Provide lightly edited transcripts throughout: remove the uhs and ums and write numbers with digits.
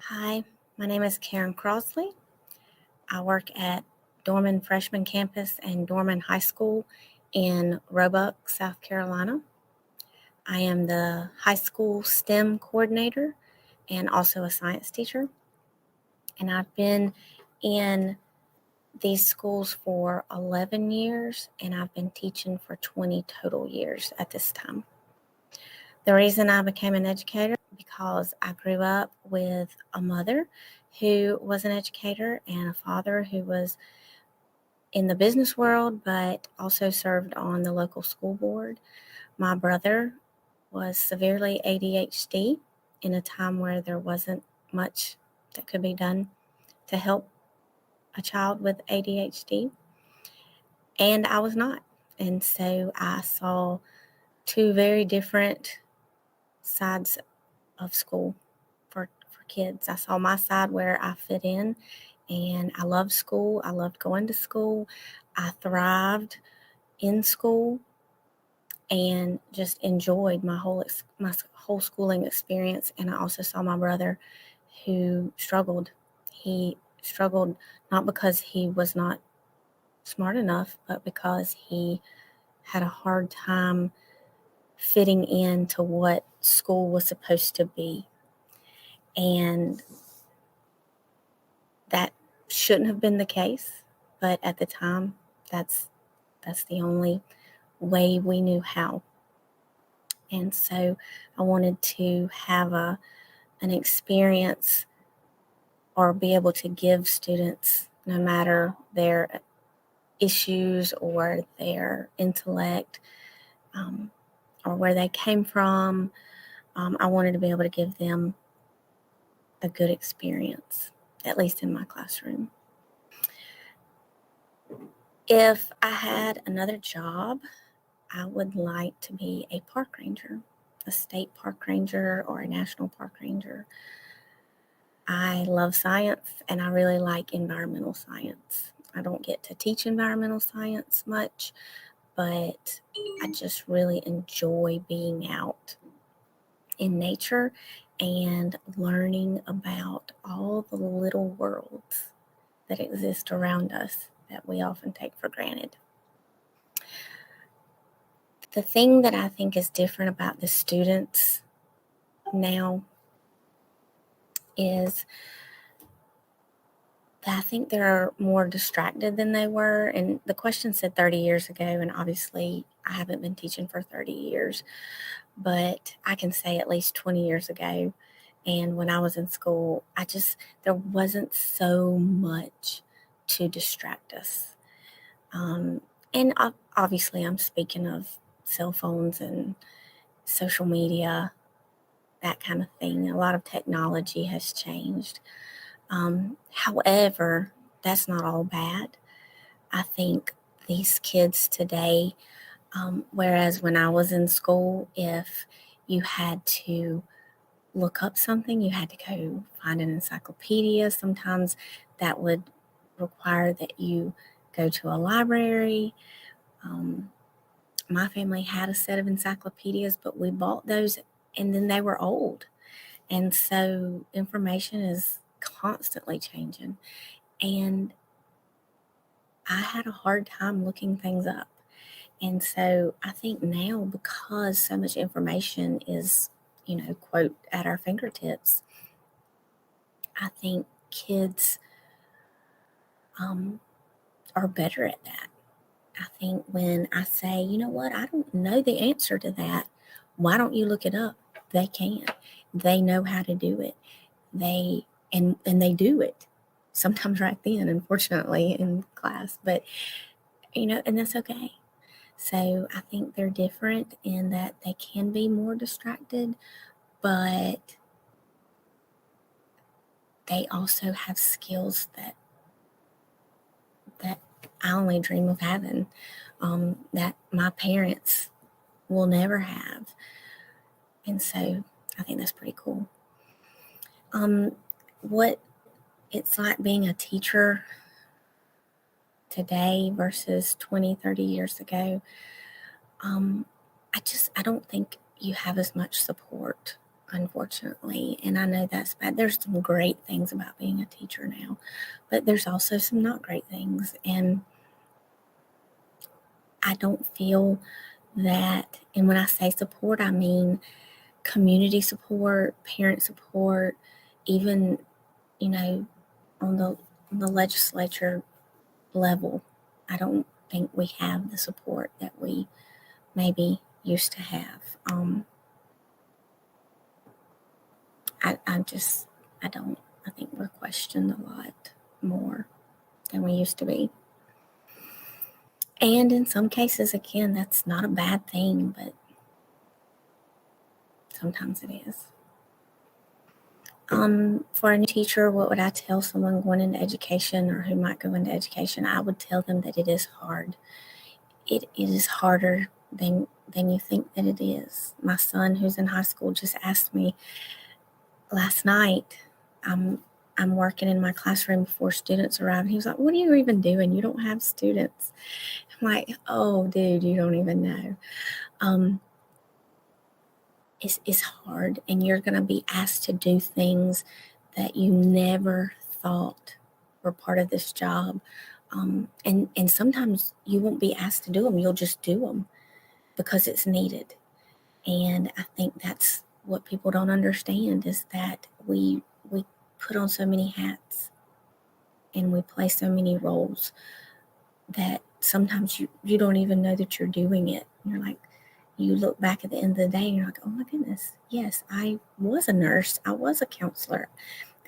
Hi, my name is Karen Crossley. I work at Dorman Freshman Campus and Dorman High School in Roebuck, South Carolina. I am the high school STEM coordinator and also a science teacher. And I've been in these schools for 11 years, and I've been teaching for 20 total years at this time. The reason I became an educator because I grew up with a mother who was an educator and a father who was in the business world but also served on the local school board. My brother was severely ADHD in a time where there wasn't much that could be done to help a child with ADHD, and I was not. And so I saw two very different sides of school for kids. I saw my side where I fit in, and I loved school. I loved going to school. I thrived in school and just enjoyed my whole schooling experience. And I also saw my brother who struggled. He struggled not because he was not smart enough, but because he had a hard time fitting into what school was supposed to be. And that shouldn't have been the case, but at the time, that's the only way we knew how. And so I wanted to have an experience or be able to give students, no matter their issues or their intellect, or where they came from, I wanted to be able to give them a good experience, at least in my classroom. If I had another job, I would like to be a park ranger, a state park ranger or a national park ranger. I love science and I really like environmental science. I don't get to teach environmental science much, but I just really enjoy being out in nature and learning about all the little worlds that exist around us that we often take for granted. The thing that I think is different about the students now is that I think they're more distracted than they were. And the question said 30 years ago, and obviously I haven't been teaching for 30 years, but I can say at least 20 years ago. And when I was in school, there wasn't so much to distract us. And obviously I'm speaking of cell phones and social media, that kind of thing. A lot of technology has changed. However, that's not all bad. I think these kids today, whereas when I was in school, if you had to look up something, you had to go find an encyclopedia. Sometimes that would require that you go to a library. My family had a set of encyclopedias, but we bought those and then they were old. And so information is constantly changing. And I had a hard time looking things up. And so I think now, because so much information is, quote, at our fingertips, I think kids are better at that. I think when I say, you know what, I don't know the answer to that, why don't you look it up? They can. They know how to do it. And they do it. Sometimes right then, unfortunately, in class. But, and that's okay. So I think they're different in that they can be more distracted, but they also have skills that I only dream of having, that my parents will never have. And so I think that's pretty cool. What it's like being a teacher today versus 20, 30 years ago, I don't think you have as much support unfortunately. And I know that's bad. There's some great things about being a teacher now, but there's also some not great things. And I don't feel that, and when I say support, I mean community support, parent support, even, you know, on the legislature level. I don't think we have the support that we maybe used to have. I don't. I think we're questioned a lot more than we used to be. And in some cases, again, that's not a bad thing, but sometimes it is. For a new teacher, what would I tell someone going into education or who might go into education? I would tell them that it is hard. It is harder than you think that it is. My son, who's in high school, just asked me last night. I'm working in my classroom before students arrive. He was like, "What are you even doing? You don't have students." I'm like, "Oh, dude, you don't even know." It's hard, and you're going to be asked to do things that you never thought were part of this job. And sometimes you won't be asked to do them. You'll just do them because it's needed. And I think that's what people don't understand, is that we put on so many hats and we play so many roles that sometimes you don't even know that you're doing it. You're like, you look back at the end of the day and you're like, oh my goodness, yes, I was a nurse, I was a counselor,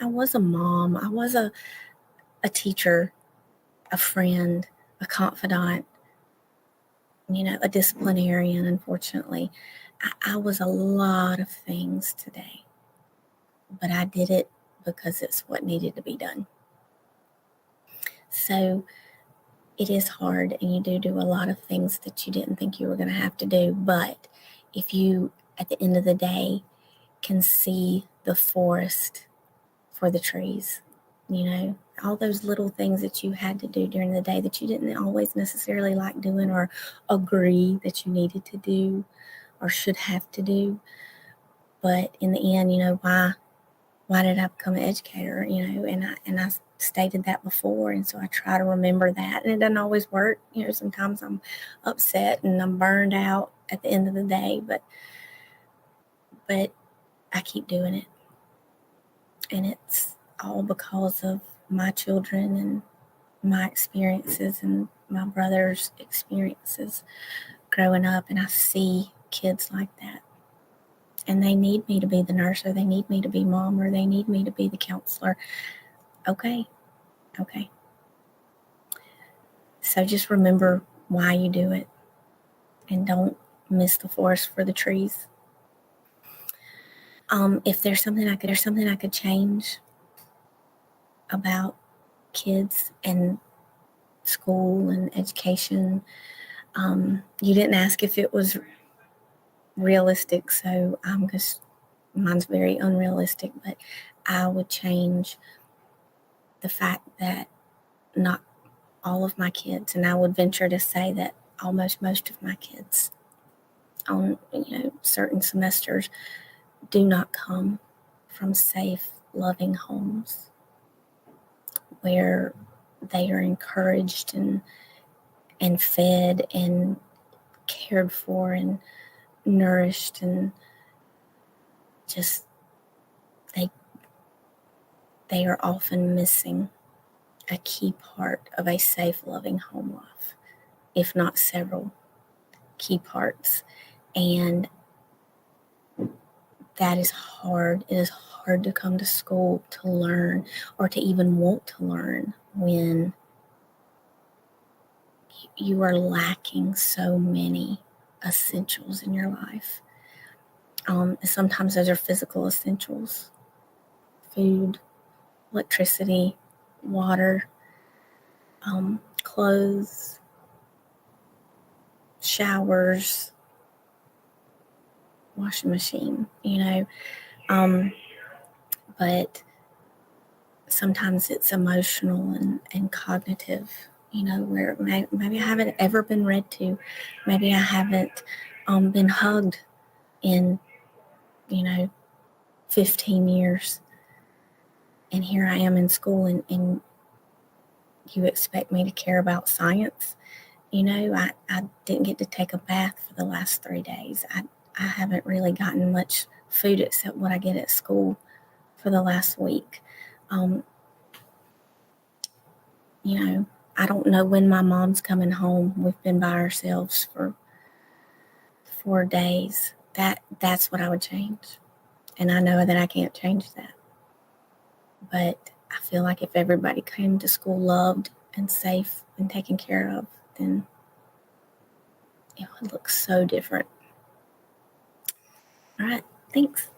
I was a mom, I was a teacher, a friend, a confidant, a disciplinarian. Unfortunately, I was a lot of things today, but I did it because it's what needed to be done. So it is hard, and you do a lot of things that you didn't think you were going to have to do. But if you, at the end of the day, can see the forest for the trees, all those little things that you had to do during the day that you didn't always necessarily like doing or agree that you needed to do or should have to do. But in the end, why did I become an educator? And I stated that before, and so I try to remember that. And it doesn't always work. Sometimes I'm upset and I'm burned out at the end of the day, but I keep doing it. And it's all because of my children and my experiences and my brother's experiences growing up. And I see kids like that. And they need me to be the nurse, or they need me to be mom, or they need me to be the counselor. Okay. So just remember why you do it, and don't miss the forest for the trees. If there's something I could change about kids and school and education. You didn't ask if it was realistic, so mine's very unrealistic, but I would change the fact that not all of my kids, and I would venture to say that almost most of my kids on certain semesters do not come from safe, loving homes where they are encouraged and fed and cared for and nourished, and just they are often missing a key part of a safe, loving home life, if not several key parts. And that is hard. It is hard to come to school to learn, or to even want to learn, when you are lacking so many essentials in your life. Sometimes those are physical essentials: food, electricity, water, clothes, showers, washing machine, but sometimes it's emotional and cognitive, where maybe I haven't ever been read to. Maybe I haven't been hugged in, 15 years. And here I am in school, and you expect me to care about science. I didn't get to take a bath for the last 3 days. I haven't really gotten much food except what I get at school for the last week. I don't know when my mom's coming home. We've been by ourselves for 4 days. That's what I would change. And I know that I can't change that. But I feel like if everybody came to school loved and safe and taken care of, then it would look so different. All right, thanks.